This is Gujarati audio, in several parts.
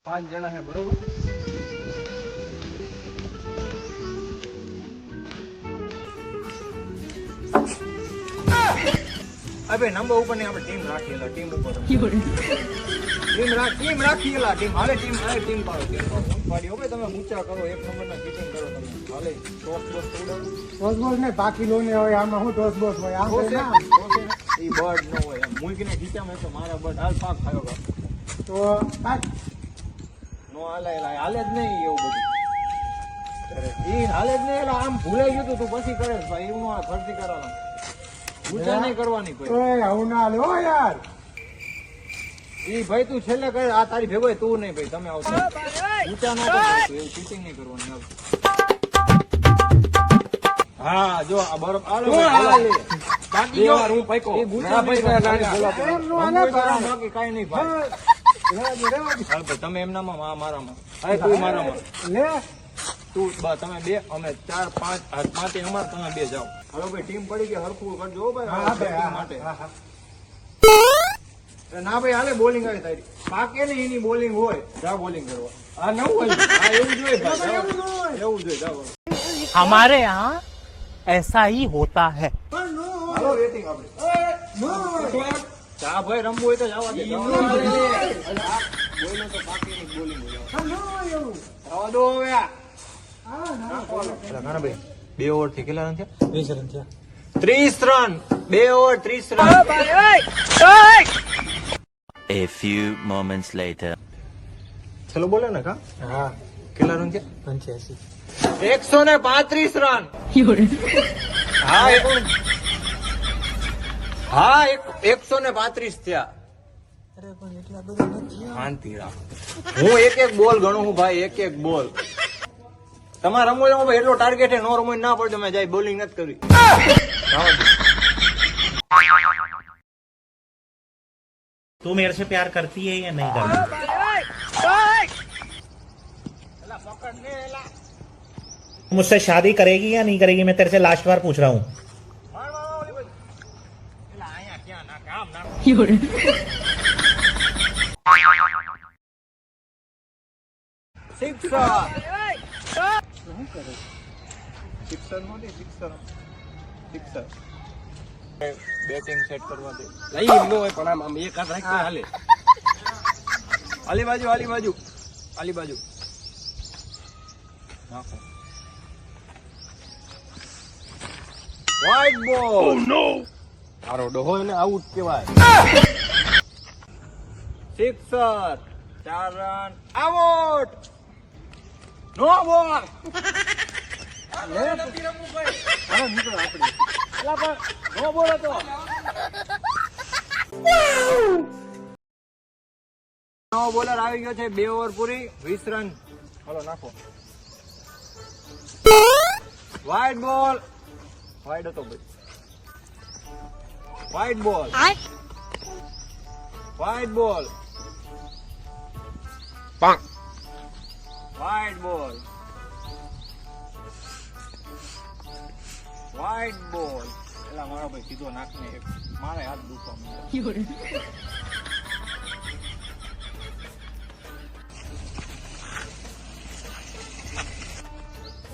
પાંચ જણા છે બરોબર. અબે નંબર ઉપર ની આપણે ટીમ રાખીએલા ટીમ ઉપર ટીમ રાખીએલા ટીમ હાલે ટીમ પાડો પાડી ઓકે તમે ઊંચા કરો એક નંબર ના ચીટિંગ કરો તમે હાલે ટોસ બોસ ઉડાડો ટોસ બોસ ને બાકી લો ને હોય આમાં હું ટોસ બોસ હોય આમ ટોસ ના એ બર્ડ ન હોય એમ મૂકીને ખીચામાં તો મારા બર્ડ હાલ પાક ખાયો બાપ તો કાટ નો હાલે હાલે જ નહીં એવું બધું એ હાલે જ નહીં એટલે આમ ભૂલાઈ ગયું તું પછી કરે ભાઈ એવું આ ફરતી કરવાનું ઊંચા નહીં કરવાની કોઈ ઓય આવું ના લે ઓ યાર ઈ ભાઈ તું છેલ્લે કરે આ તારી ભેગો તું નહીં ભાઈ તમે આવશો ઊંચા ન કરો એવું ચીટિંગ નહીં કરવાની આવ હા જો આ બરોબર આલો બાકી જો હું પૈકો એ ગુંચા પૈકા ગાડી બોલાતો બાકી કાઈ નહીં ભાઈ હાલ ભાઈ તમે એમનામાં મારામાં અરે તું મારામાં લે તું તમે બે અમે 4 5 પાંચે અમાર તમે બે જાઓ હાલો ભાઈ ટીમ પડી ગઈ હરખું કરજો ભાઈ હા ભાઈ માટે ના ભાઈ હાલે બોલિંગ આવે તારી પાકે ને એની બોલિંગ હોય જા બોલિંગ કરવા આ ન હોય આ એવું જોઈએ ભાઈ એવું જોઈએ જાઓ हमारे यहाँ ऐसा ही होता है. હાલો રેટિંગ આપણે જા ભાઈ રમવું હોય તો જવા દે બોલો તો પાકેની બોલિંગ હોય જવા દો હવે ઘણા ભાઈ 2 ઓવર થી કેટલા રન થયા 20 રન થયા 30 run 2 over 30 run A few moments later. ચલો બોલે ને કા હા કેટલા રન થયા 85 135 રન હા હા 135 થયા અરે પણ એટલા બધા નથી શાંતિ રાખ હું એક બોલ ગણું હું ભાઈ એક બોલ તમારે રમવો ભાઈ એટલો ટાર્ગેટ હે નો રમવો ના પડે મેં જાય બોલિંગ નથી કરવી तू मेरे से प्यार करती है या नहीं करती? मुझसे शादी करेगी या नहीं करेगी मैं तेरे से लास्ट बार पूछ रहा हूँ. બેટિંગ સેટ કરવા દે લઈ એમ નો હોય પણ આમ એક હાથ રાખી હાલે આલી બાજુ નાખો વાઇડ બોલ ઓ નો મારો ડોહો ને આઉટ કહેવાય સિક્સર 4 રન આઉટ નો બોલ નો બોલ હતો નવો બોલર આવી ગયો છે 2 ઓવર પૂરી 20 રન હાલો નાખો વાઇડ બોલ વાઇડ હતો ભાઈ વાઇડ બોલ વાઇડ બોલ વાઇડ બોલ વાઇડ બોલ એલા મારો ભાઈ સીધો નાખને મારે હાથ દુખવા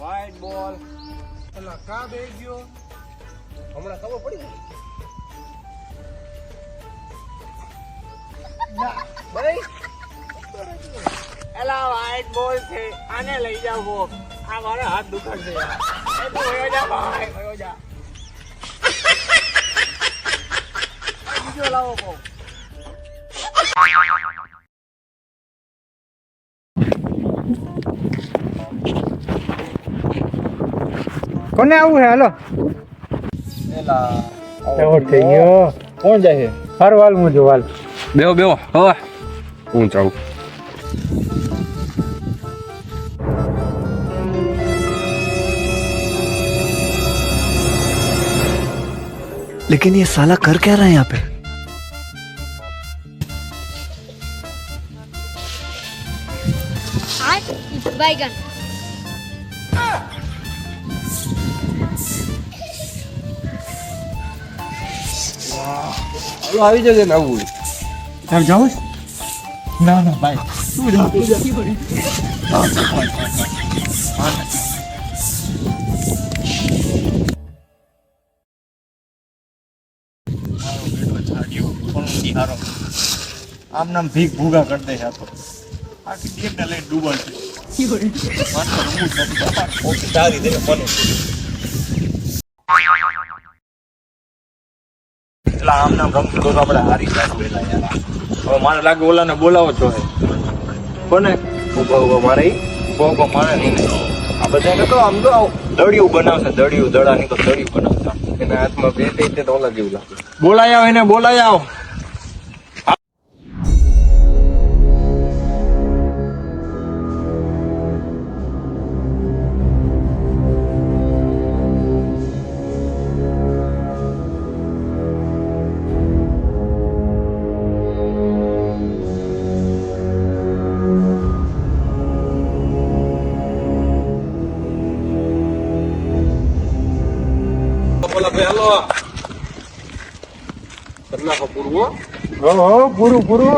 વાઇડ બોલ એલા કા બે ગયો હમણાં ખબર પડી ભાઈ એલા વાઇડ બોલ છે આને લઈ જાવ આ મારે હાથ દુખાડશે યાર એ તો વયો જા ભાઈ વયો જા બીજો લાવો કો કોને આવું હે હાલો એલા આઉટ થઈ ગયો કોણ જાય છે હરવાલ હું જોવાલ બેહો હવે હું ચાવું लेकिन ये साला कर क्या रहा है यहाँ पे? बैगन હાલો આવી જજે ને આવું તાર જાઉં ના ના ભાઈ આમ નામ ભીખ ભૂગા કરી દે છે આ તો આખી ટીમને લઈને ડૂબલ છે માત્ર રમવું જ નથી બાપા. ઓકે સારી દે મને એટલે આમ નામ રમતું તો આપણે હારી જાય પેલા યાર. હવે મારે લાગે ઓલાને બોલાવો જ જોઈએ કોને ઉભા મારે મારે નહીં આ બધાને તો આમ તો દડિયું બનાવશે દડિયું દડાની તો દડિયું બનાવતા એના હાથમાં બે થઈ તે તો ઓલા જેવું લાગે. બોલાય આવ એને બોલાય આવ. પૂરું પૂરું